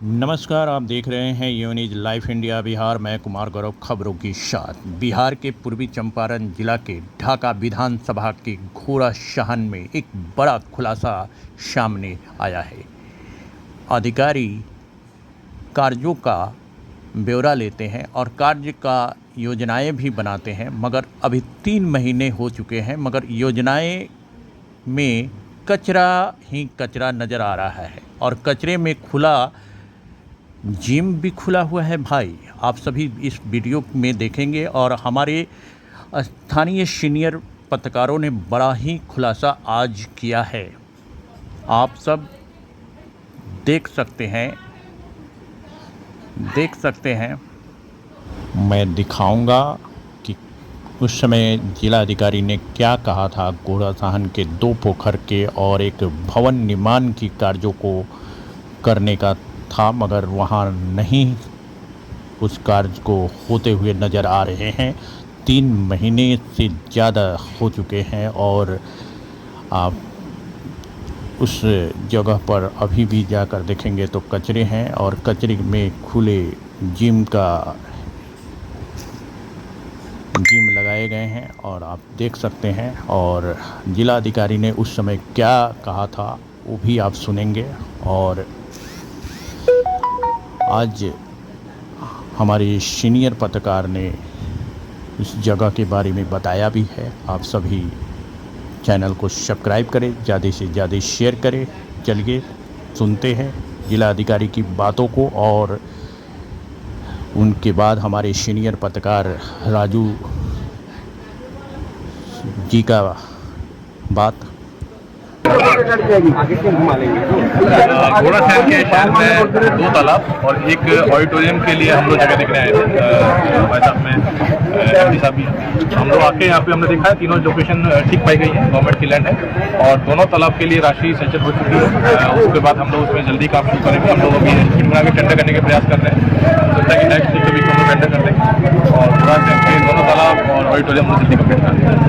नमस्कार, आप देख रहे हैं यूनिज लाइफ इंडिया बिहार। मैं कुमार गौरव खबरों की साथ। बिहार के पूर्वी चंपारण जिला के ढाका विधानसभा के घोड़ासहन में एक बड़ा खुलासा सामने आया है। अधिकारी कार्यों का ब्यौरा लेते हैं और कार्य का योजनाएं भी बनाते हैं, मगर अभी 3 महीने हो चुके हैं, मगर योजनाएं में कचरा ही कचरा नज़र आ रहा है और कचरे में खुला जिम भी खुला हुआ है। भाई, आप सभी इस वीडियो में देखेंगे और हमारे स्थानीय सीनियर पत्रकारों ने बड़ा ही खुलासा आज किया है। आप सब देख सकते हैं। मैं दिखाऊंगा कि उस समय जिलाधिकारी ने क्या कहा था। घोड़ासहन के 2 पोखर के और एक भवन निर्माण की कार्यों को करने का था, मगर वहाँ नहीं उस कार्य को होते हुए नज़र आ रहे हैं। 3 महीने से ज़्यादा हो चुके हैं और आप उस जगह पर अभी भी जाकर देखेंगे तो कचरे हैं और कचरे में खुले जिम लगाए गए हैं और आप देख सकते हैं। और जिलाधिकारी ने उस समय क्या कहा था वो भी आप सुनेंगे। और आज हमारे सीनियर पत्रकार ने इस जगह के बारे में बताया भी है। आप सभी चैनल को सब्सक्राइब करें, ज़्यादा से ज़्यादा शेयर करें। चलिए सुनते हैं जिलाधिकारी की बातों को और उनके बाद हमारे सीनियर पत्रकार राजू जी का बात। घोड़ासहन के शहर में 2 तालाब और एक ऑडिटोरियम के लिए हम लोग जगह देखने आए थे। भाई साहब में एमडी साहब भी हम लोग आके यहाँ पे हमने देखा है तीनों लोकेशन ठीक पाई गई है, गवर्नमेंट की लैंड है और दोनों तालाब के लिए राशि सेंक्शन हो चुकी है। उसके बाद हम लोग उसमें जल्दी काम शुरू करेंगे। हम लोग अभी स्कीम बना के टेंडर करने के प्रयास कर रहे हैं, सोचता है कि नेक्स्ट वीक के बीच हम लोग टेंडर कर लेंगे और घोड़ासहन के दोनों तालाब और ऑडिटोरियम जल्दी कंप्लीट कर देंगे।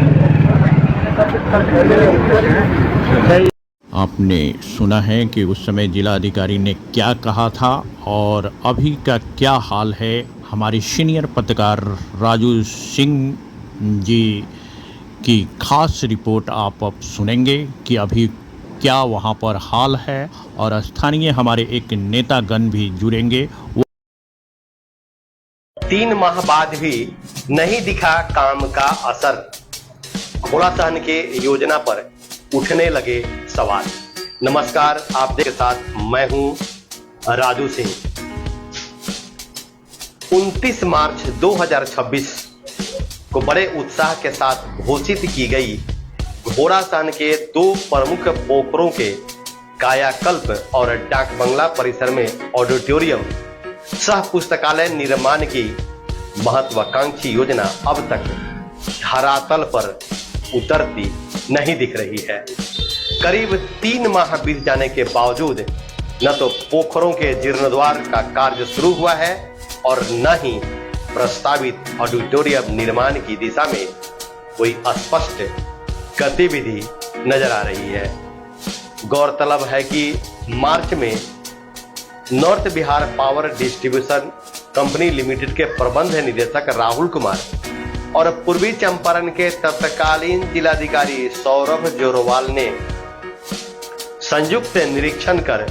आपने सुना है कि उस समय जिलाधिकारी ने क्या कहा था और अभी का क्या हाल है। हमारे सीनियर पत्रकार राजू सिंह जी की खास रिपोर्ट आप अब सुनेंगे कि अभी क्या वहां पर हाल है और स्थानीय हमारे एक नेतागण भी जुड़ेंगे। 3 माह बाद भी नहीं दिखा काम का असर। घोड़ासहन के योजना पर उठने लगे सवाल। नमस्कार, आपके साथ मैं हूं राजू सिंह। 29 मार्च 2026 को बड़े उत्साह के साथ घोषित की गई घोड़ासहन के 2 प्रमुख पोखरों के कायाकल्प और डाक बंगला परिसर में ऑडिटोरियम सह पुस्तकालय निर्माण की महत्वाकांक्षी योजना अब तक धरातल पर उतरती नहीं दिख रही है। करीब 3 माह बीत जाने के बावजूद न तो पोखरों के जीर्णोद्धार का कार्य शुरू हुआ है और न ही प्रस्तावित ऑडिटोरियम निर्माण की दिशा में कोई स्पष्ट गतिविधि नजर आ रही है। गौरतलब है कि मार्च में north Bihar power distribution company limited के प्रबंध निदेशक राहुल कुमार और पूर्वी चंपारण के तत्कालीन जिलाधिकारी सौरभ जोरवाल ने संयुक्त निरीक्षण कर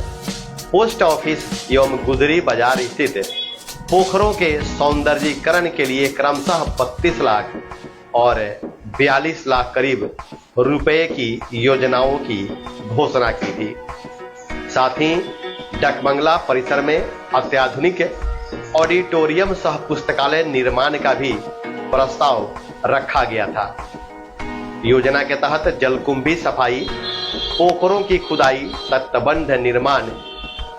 पोस्ट ऑफिस एवं गुदरी बाजार स्थित पोखरों के सौंदर्यीकरण के लिए क्रमशः 32 लाख और 42 लाख करीब रुपए की योजनाओं की घोषणा की थी। साथ ही डाकबंगला परिसर में अत्याधुनिक ऑडिटोरियम सह पुस्तकालय निर्माण का भी प्रस्ताव रखा गया था। योजना के तहत जलकुंभी सफाई, पोखरों की खुदाई, तटबंध निर्माण,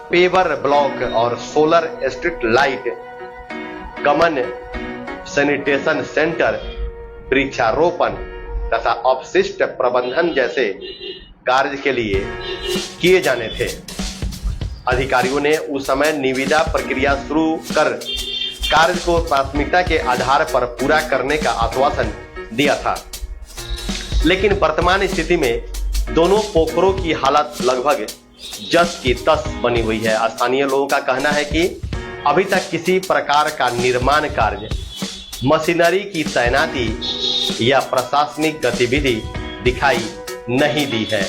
पेवर ब्लॉक और सोलर स्ट्रीट लाइट, कमन सैनिटेशन सेंटर, वृक्षारोपण तथा अपशिष्ट प्रबंधन जैसे कार्य के लिए किए जाने थे। अधिकारियों ने उस समय निविदा प्रक्रिया शुरू कर कार्य को प्राथमिकता के आधार पर पूरा करने का आश्वासन दिया था, लेकिन वर्तमान स्थिति में दोनों पोखरों की हालत लगभग जस की तस बनी हुई है। स्थानीय लोगों का कहना है कि अभी तक किसी प्रकार का निर्माण कार्य, मशीनरी की तैनाती या प्रशासनिक गतिविधि दिखाई नहीं दी है।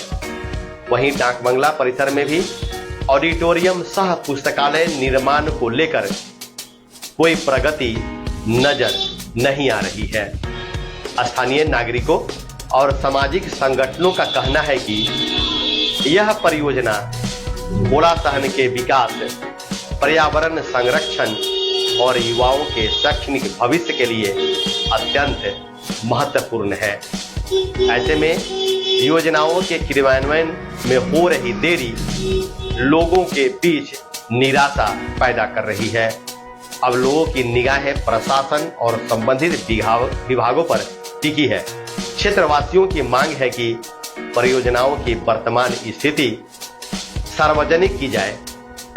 वहीं डाक बंगला परिसर में भी ऑडिटोरियम सह पुस्तकालय निर्माण को लेकर कोई प्रगति नजर नहीं आ रही है। स्थानीय नागरिकों और सामाजिक संगठनों का कहना है कि यह परियोजना घोड़ासहन के विकास, पर्यावरण संरक्षण और युवाओं के शैक्षणिक भविष्य के लिए अत्यंत महत्वपूर्ण है। ऐसे में योजनाओं के क्रियान्वयन में हो रही देरी लोगों के बीच निराशा पैदा कर रही है। अब लोगों की निगाहें प्रशासन और संबंधित विभागों पर टिकी है। क्षेत्रवासियों की मांग है कि परियोजनाओं की वर्तमान स्थिति सार्वजनिक की जाए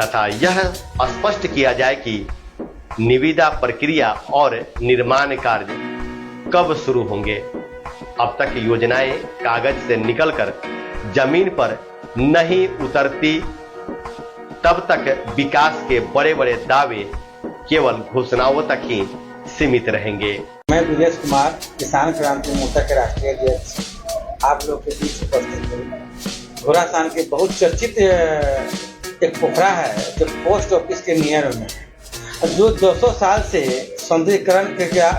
तथा यह स्पष्ट किया जाए कि निविदा प्रक्रिया और निर्माण कार्य कब शुरू होंगे। अब तक योजनाएं कागज से निकलकर जमीन पर नहीं उतरती, तब तक विकास के बड़े बड़े दावे केवल घोषणाओं तक ही सीमित रहेंगे। मैं विजय कुमार, किसान क्रांति मोर्चा के राष्ट्रीय अध्यक्ष आप लोग के बीच उपस्थित हूँ। घोड़ासहन के बहुत चर्चित एक पोखरा है जो पोस्ट ऑफिस के नियर में, जो 200 साल से सौंदर्यीकरण का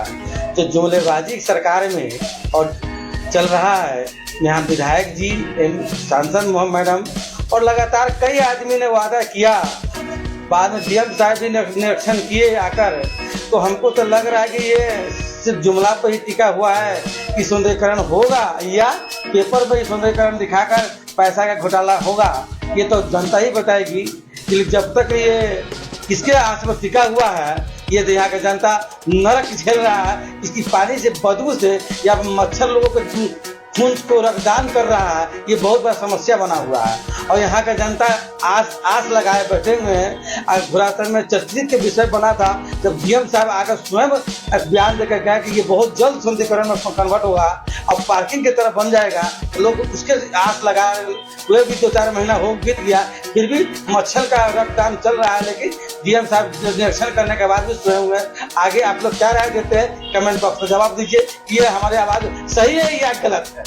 जो जुमलेबाजी सरकार में और चल रहा है। यहाँ विधायक जी, सांसद मैडम और लगातार कई आदमी ने वादा किया, बाद में डीएम साहब भी निरीक्षण किए आकर, तो हमको तो लग रहा है कि ये सिर्फ जुमला पर ही टिका हुआ है कि सौंदर्यीकरण होगा या पेपर पर ही सौंदर्यीकरण दिखाकर पैसा का घोटाला होगा। ये तो जनता ही बताएगी कि जब तक ये किसके आस पर टिका हुआ है, ये तो यहाँ का जनता नरक झेल रहा है। इसकी पानी से, बदबू से या मच्छर लोगों के खून को रक्तदान कर रहा है। ये बहुत बड़ा समस्या बना हुआ है और यहाँ का जनता आस लगाए बैठे हुए हैं। आज घोड़ासहन में चर्चित के विषय बना था, जब डीएम साहब आकर स्वयं बयान देकर गए कि ये बहुत जल्द सौंदर्यीकरण में कन्वर्ट होगा और पार्किंग की तरफ बन जाएगा। लोग उसके आस लगाए हुए भी 2-4 महीना हो बीत गया, फिर भी मच्छर का रक्तदान चल रहा है। लेकिन डीएम साहब निरीक्षण करने के बाद भी स्वयं हुए। आगे आप लोग क्या राय देते हैं, कमेंट बॉक्स में जवाब दीजिए। ये हमारी आवाज सही है या गलत है।